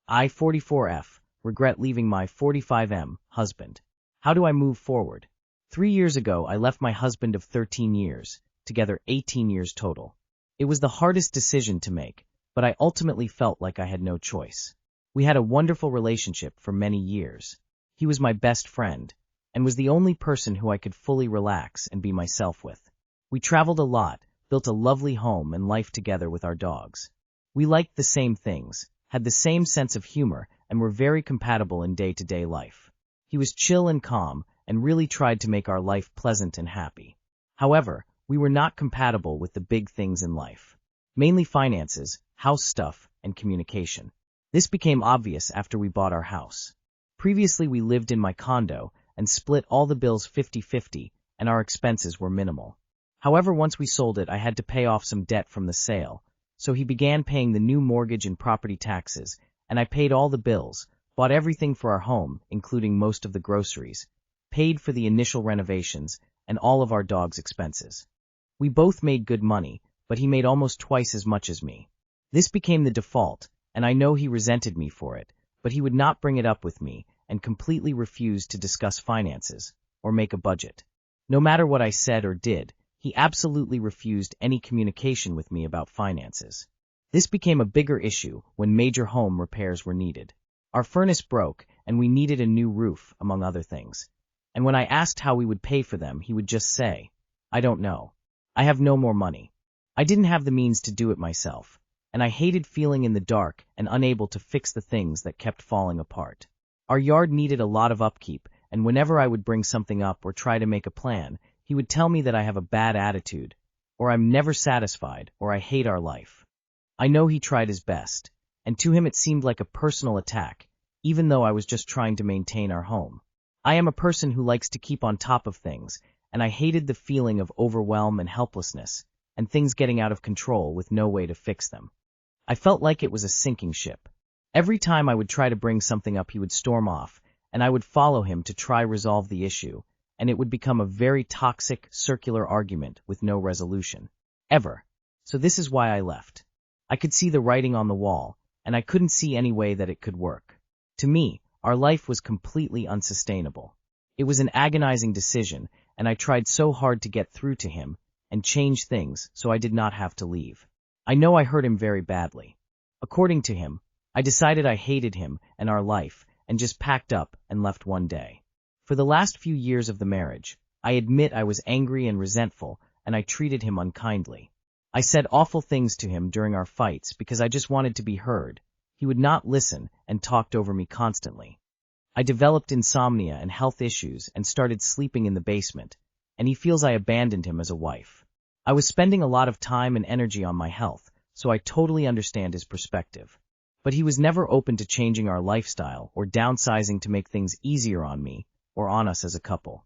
I, 44F, regret leaving my 45M husband. How do I move forward? 3 years ago, I left my husband of 13 years, together 18 years total. It was the hardest decision to make, but I ultimately felt like I had no choice. We had a wonderful relationship for many years. He was my best friend, and was the only person who I could fully relax and be myself with. We traveled a lot, built a lovely home and life together with our dogs. We liked the same things, had the same sense of humor, and were very compatible in day-to-day life. He was chill and calm, and really tried to make our life pleasant and happy. However, we were not compatible with the big things in life. Mainly finances, house stuff, and communication. This became obvious after we bought our house. Previously we lived in my condo, and split all the bills 50-50, and our expenses were minimal. However, once we sold it, I had to pay off some debt from the sale, so he began paying the new mortgage and property taxes, and I paid all the bills, bought everything for our home, including most of the groceries, paid for the initial renovations, and all of our dog's expenses. We both made good money, but he made almost twice as much as me. This became the default, and I know he resented me for it, but he would not bring it up with me, and completely refused to discuss finances, or make a budget. No matter what I said or did, he absolutely refused any communication with me about finances. This became a bigger issue when major home repairs were needed. Our furnace broke, and we needed a new roof, among other things. And when I asked how we would pay for them, he would just say, "I don't know. I have no more money." I didn't have the means to do it myself, and I hated feeling in the dark and unable to fix the things that kept falling apart. Our yard needed a lot of upkeep, and whenever I would bring something up or try to make a plan, he would tell me that I have a bad attitude, or I'm never satisfied, or I hate our life. I know he tried his best, and to him it seemed like a personal attack, even though I was just trying to maintain our home. I am a person who likes to keep on top of things, and I hated the feeling of overwhelm and helplessness, and things getting out of control with no way to fix them. I felt like it was a sinking ship. Every time I would try to bring something up, he would storm off, and I would follow him to try resolve the issue, and it would become a very toxic, circular argument with no resolution. Ever. So this is why I left. I could see the writing on the wall, and I couldn't see any way that it could work. To me, our life was completely unsustainable. It was an agonizing decision, and I tried so hard to get through to him and change things so I did not have to leave. I know I hurt him very badly. According to him, I decided I hated him and our life and just packed up and left one day. For the last few years of the marriage, I admit I was angry and resentful, and I treated him unkindly. I said awful things to him during our fights because I just wanted to be heard. He would not listen and talked over me constantly. I developed insomnia and health issues and started sleeping in the basement, and he feels I abandoned him as a wife. I was spending a lot of time and energy on my health, so I totally understand his perspective. But he was never open to changing our lifestyle or downsizing to make things easier on me or on us as a couple.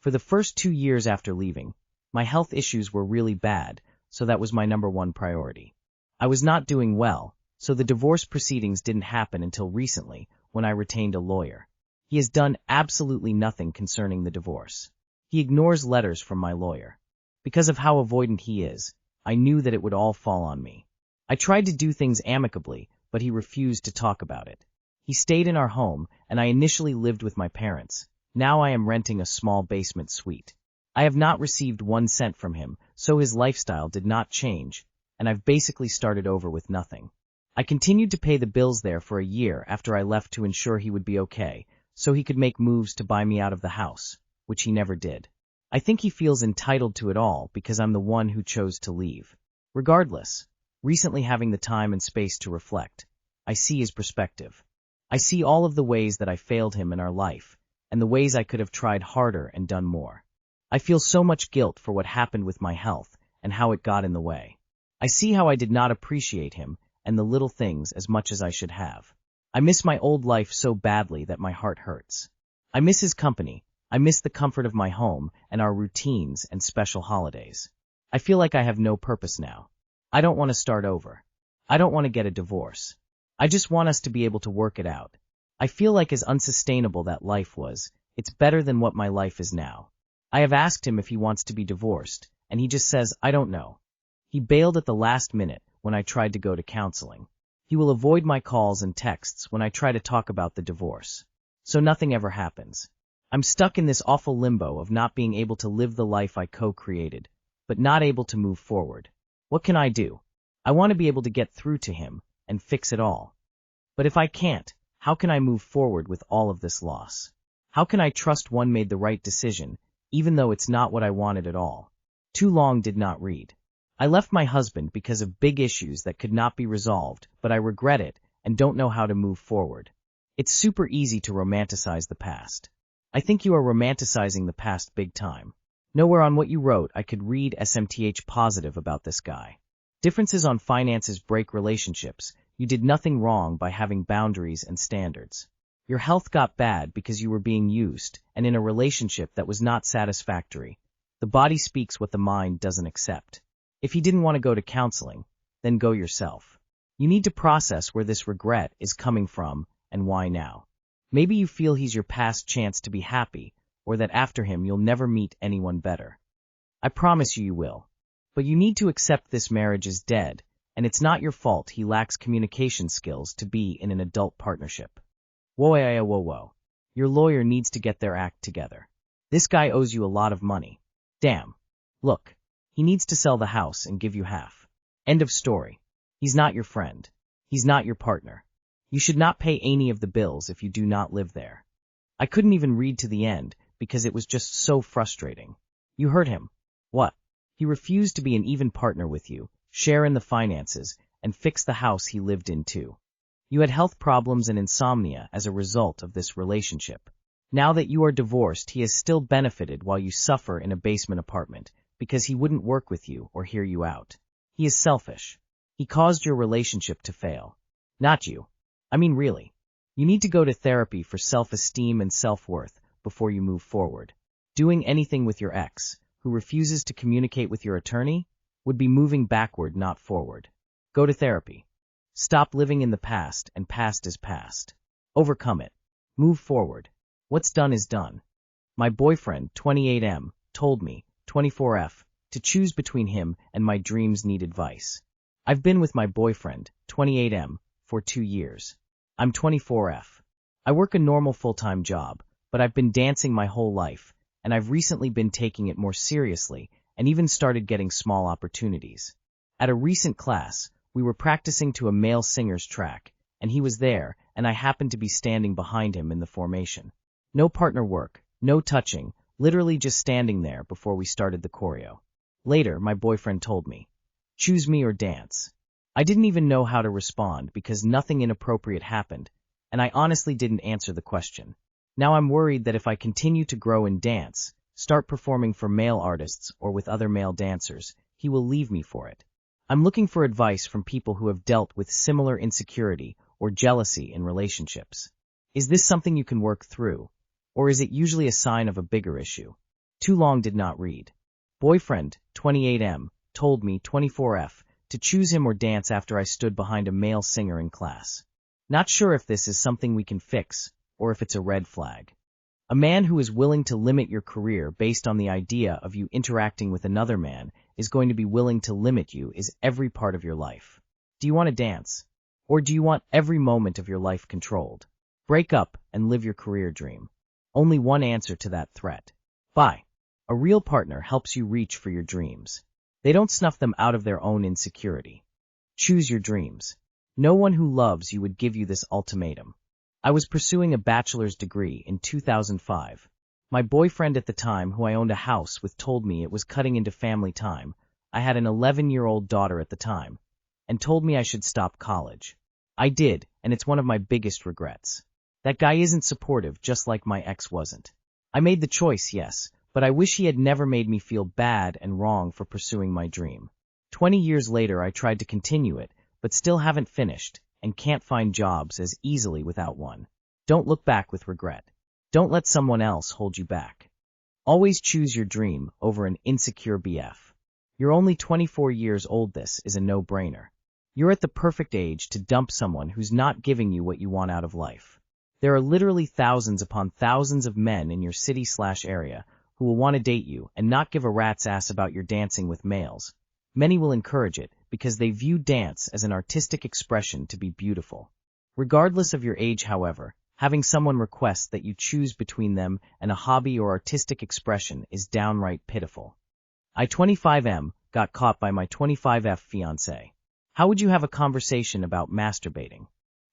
For the first 2 years after leaving, my health issues were really bad, so that was my #1 priority. I was not doing well, so the divorce proceedings didn't happen until recently when I retained a lawyer. He has done absolutely nothing concerning the divorce. He ignores letters from my lawyer. Because of how avoidant he is, I knew that it would all fall on me. I tried to do things amicably, but he refused to talk about it. He stayed in our home, and I initially lived with my parents. Now I am renting a small basement suite. I have not received 1 cent from him, so his lifestyle did not change, and I've basically started over with nothing. I continued to pay the bills there for a year after I left to ensure he would be okay, so he could make moves to buy me out of the house, which he never did. I think he feels entitled to it all because I'm the one who chose to leave. Regardless, recently having the time and space to reflect, I see his perspective. I see all of the ways that I failed him in our life, and the ways I could have tried harder and done more. I feel so much guilt for what happened with my health and how it got in the way. I see how I did not appreciate him and the little things as much as I should have. I miss my old life so badly that my heart hurts. I miss his company. I miss the comfort of my home and our routines and special holidays. I feel like I have no purpose now. I don't want to start over. I don't want to get a divorce. I just want us to be able to work it out. I feel like as unsustainable that life was, it's better than what my life is now. I have asked him if he wants to be divorced, and he just says, "I don't know." He bailed at the last minute when I tried to go to counseling. He will avoid my calls and texts when I try to talk about the divorce. So nothing ever happens. I'm stuck in this awful limbo of not being able to live the life I co-created, but not able to move forward. What can I do? I want to be able to get through to him and fix it all. But if I can't, how can I move forward with all of this loss? How can I trust one made the right decision, even though it's not what I wanted at all? Too long did not read. I left my husband because of big issues that could not be resolved, but I regret it and don't know how to move forward. It's super easy to romanticize the past. I think you are romanticizing the past big time. Nowhere on what you wrote I could read SMTH positive about this guy. Differences on finances break relationships. You did nothing wrong by having boundaries and standards. Your health got bad because you were being used and in a relationship that was not satisfactory. The body speaks what the mind doesn't accept. If he didn't want to go to counseling, then go yourself. You need to process where this regret is coming from and why now. Maybe you feel he's your past chance to be happy, or that after him you'll never meet anyone better. I promise you will. But you need to accept this marriage is dead, and it's not your fault he lacks communication skills to be in an adult partnership. Whoa. Your lawyer needs to get their act together. This guy owes you a lot of money. Damn. Look. He needs to sell the house and give you half. End of story. He's not your friend. He's not your partner. You should not pay any of the bills if you do not live there. I couldn't even read to the end because it was just so frustrating. You heard him. What? He refused to be an even partner with you, share in the finances, and fix the house he lived in too. You had health problems and insomnia as a result of this relationship. Now that you are divorced, he has still benefited while you suffer in a basement apartment, because he wouldn't work with you or hear you out. He is selfish. He caused your relationship to fail. Not you. I mean really. You need to go to therapy for self-esteem and self-worth before you move forward. Doing anything with your ex, who refuses to communicate with your attorney, would be moving backward, not forward. Go to therapy. Stop living in the past, and past is past. Overcome it. Move forward. What's done is done. My boyfriend, 28M, told me, 24F, to choose between him and my dreams need advice. I've been with my boyfriend, 28M, for 2 years. I'm 24F. I work a normal full-time job, but I've been dancing my whole life, and I've recently been taking it more seriously and even started getting small opportunities. At a recent class, we were practicing to a male singer's track, and he was there, and I happened to be standing behind him in the formation. No partner work, no touching, literally just standing there before we started the choreo. Later, my boyfriend told me, "Choose me or dance." I didn't even know how to respond because nothing inappropriate happened, and I honestly didn't answer the question. Now I'm worried that if I continue to grow in dance, start performing for male artists or with other male dancers, he will leave me for it. I'm looking for advice from people who have dealt with similar insecurity or jealousy in relationships. Is this something you can work through? Or is it usually a sign of a bigger issue? Too long did not read. Boyfriend, 28M, told me, 24F, to choose him or dance after I stood behind a male singer in class. Not sure if this is something we can fix, or if it's a red flag. A man who is willing to limit your career based on the idea of you interacting with another man is going to be willing to limit you is every part of your life. Do you want to dance? Or do you want every moment of your life controlled? Break up and live your career dream. Only one answer to that threat. Bye. A real partner helps you reach for your dreams. They don't snuff them out of their own insecurity. Choose your dreams. No one who loves you would give you this ultimatum. I was pursuing a bachelor's degree in 2005. My boyfriend at the time, who I owned a house with, told me it was cutting into family time. I had an 11-year-old daughter at the time, and told me I should stop college. I did, and it's one of my biggest regrets. That guy isn't supportive, just like my ex wasn't. I made the choice, yes, but I wish he had never made me feel bad and wrong for pursuing my dream. 20 years later, I tried to continue it, but still haven't finished, and can't find jobs as easily without one. Don't look back with regret. Don't let someone else hold you back. Always choose your dream over an insecure BF. You're only 24 years old. This is a no-brainer. You're at the perfect age to dump someone who's not giving you what you want out of life. There are literally thousands upon thousands of men in your city/area who will want to date you and not give a rat's ass about your dancing with males. Many will encourage it because they view dance as an artistic expression to be beautiful. Regardless of your age, however, having someone request that you choose between them and a hobby or artistic expression is downright pitiful. I 25M got caught by my 25F fiancé. How would you have a conversation about masturbating?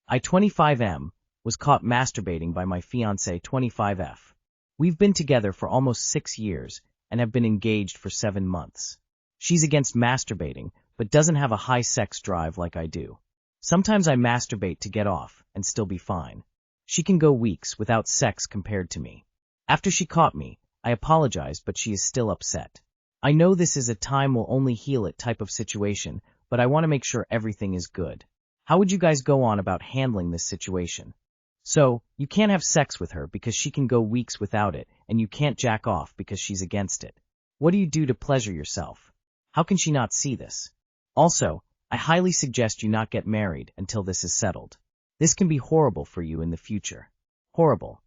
I 25M was caught masturbating by my fiancé 25F. We've been together for almost 6 years and have been engaged for 7 months. She's against masturbating, but doesn't have a high sex drive like I do. Sometimes I masturbate to get off and still be fine. She can go weeks without sex compared to me. After she caught me, I apologized, but she is still upset. I know this is a time will only heal it type of situation, but I want to make sure everything is good. How would you guys go on about handling this situation? So, you can't have sex with her because she can go weeks without it, and you can't jack off because she's against it. What do you do to pleasure yourself? How can she not see this? Also, I highly suggest you not get married until this is settled. This can be horrible for you in the future. Horrible.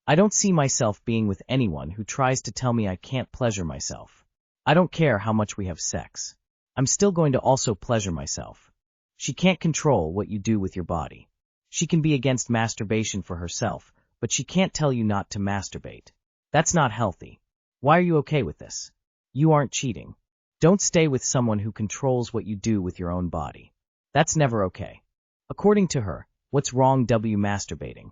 I don't see myself being with anyone who tries to tell me I can't pleasure myself. I don't care how much we have sex. I'm still going to also pleasure myself. She can't control what you do with your body. She can be against masturbation for herself, but she can't tell you not to masturbate. That's not healthy. Why are you okay with this? You aren't cheating. Don't stay with someone who controls what you do with your own body. That's never okay. According to her, what's wrong masturbating?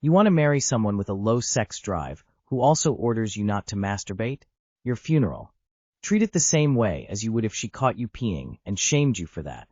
You want to marry someone with a low sex drive who also orders you not to masturbate? Your funeral. Treat it the same way as you would if she caught you peeing and shamed you for that.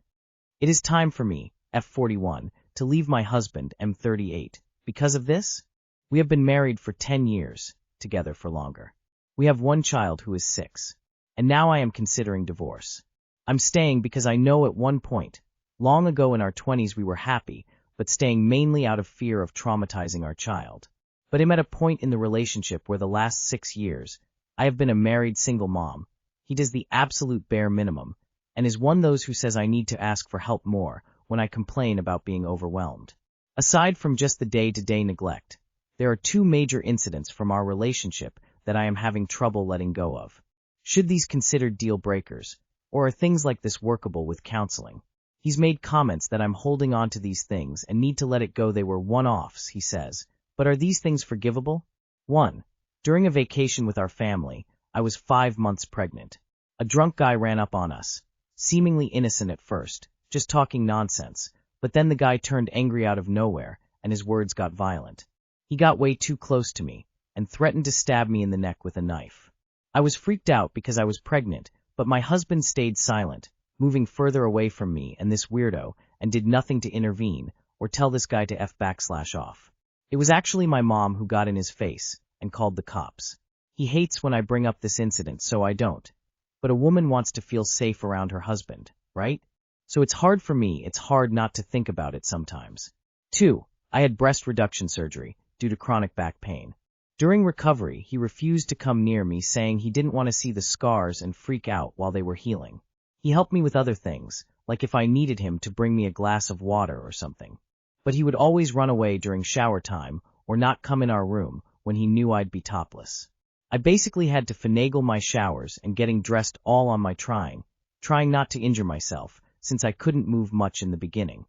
It is time for me, F41, to leave my husband, M38. Because of this? We have been married for 10 years, together for longer. We have one child who is 6. And now I am considering divorce. I'm staying because I know at one point, long ago in our 20s we were happy, but staying mainly out of fear of traumatizing our child. But I'm at a point in the relationship where the last 6 years, I have been a married single mom. He does the absolute bare minimum, and is one of those who says I need to ask for help more when I complain about being overwhelmed. Aside from just the day-to-day neglect, there are 2 major incidents from our relationship that I am having trouble letting go of. Should these considered deal breakers, or are things like this workable with counseling? He's made comments that I'm holding on to these things and need to let it go. They were one-offs, he says. But are these things forgivable? 1. During a vacation with our family, I was 5 months pregnant. A drunk guy ran up on us, seemingly innocent at first, just talking nonsense, but then the guy turned angry out of nowhere, and his words got violent. He got way too close to me, and threatened to stab me in the neck with a knife. I was freaked out because I was pregnant, but my husband stayed silent, moving further away from me and this weirdo, and did nothing to intervene, or tell this guy to F_off. It was actually my mom who got in his face, and called the cops. He hates when I bring up this incident, so I don't. But a woman wants to feel safe around her husband, right? So it's hard for me, it's hard not to think about it sometimes. 2. I had breast reduction surgery, due to chronic back pain. During recovery, he refused to come near me, saying he didn't want to see the scars and freak out while they were healing. He helped me with other things, like if I needed him to bring me a glass of water or something. But he would always run away during shower time, or not come in our room when he knew I'd be topless. I basically had to finagle my showers and getting dressed all on my trying not to injure myself, since I couldn't move much in the beginning.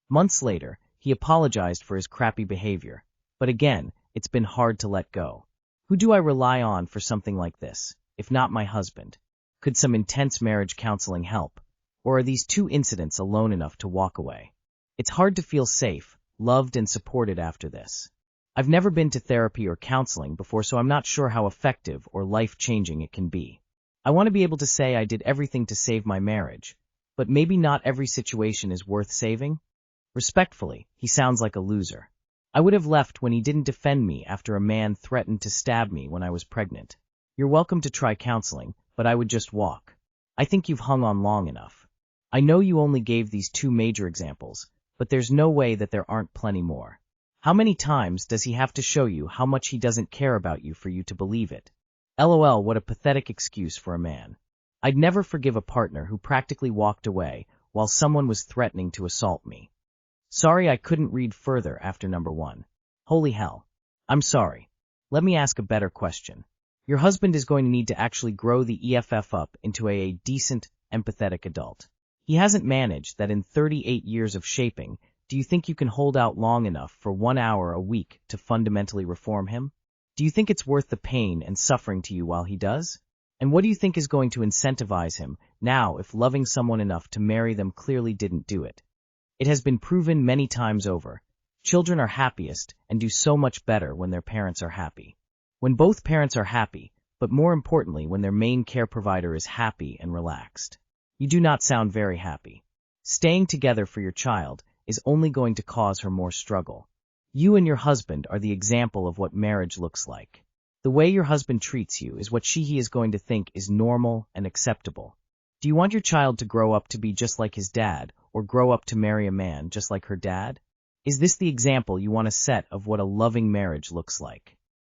Months later, he apologized for his crappy behavior. But again, it's been hard to let go. Who do I rely on for something like this, if not my husband? Could some intense marriage counseling help? Or are these 2 incidents alone enough to walk away? It's hard to feel safe, loved, and supported after this. I've never been to therapy or counseling before, so I'm not sure how effective or life-changing it can be. I want to be able to say I did everything to save my marriage, but maybe not every situation is worth saving? Respectfully, he sounds like a loser. I would have left when he didn't defend me after a man threatened to stab me when I was pregnant. You're welcome to try counseling, but I would just walk. I think you've hung on long enough. I know you only gave these 2 major examples, but there's no way that there aren't plenty more. How many times does he have to show you how much he doesn't care about you for you to believe it? LOL, what a pathetic excuse for a man. I'd never forgive a partner who practically walked away while someone was threatening to assault me. Sorry I couldn't read further after number 1. Holy hell. I'm sorry. Let me ask a better question. Your husband is going to need to actually grow the EFF up into a decent, empathetic adult. He hasn't managed that in 38 years of shaping. Do you think you can hold out long enough for 1 hour a week to fundamentally reform him? Do you think it's worth the pain and suffering to you while he does? And what do you think is going to incentivize him now if loving someone enough to marry them clearly didn't do it? It has been proven many times over. Children are happiest and do so much better when their parents are happy. When both parents are happy, but more importantly when their main care provider is happy and relaxed. You do not sound very happy. Staying together for your child is only going to cause her more struggle. You and your husband are the example of what marriage looks like. The way your husband treats you is what he is going to think is normal and acceptable. Do you want your child to grow up to be just like his dad, or grow up to marry a man just like her dad? Is this the example you want to set of what a loving marriage looks like?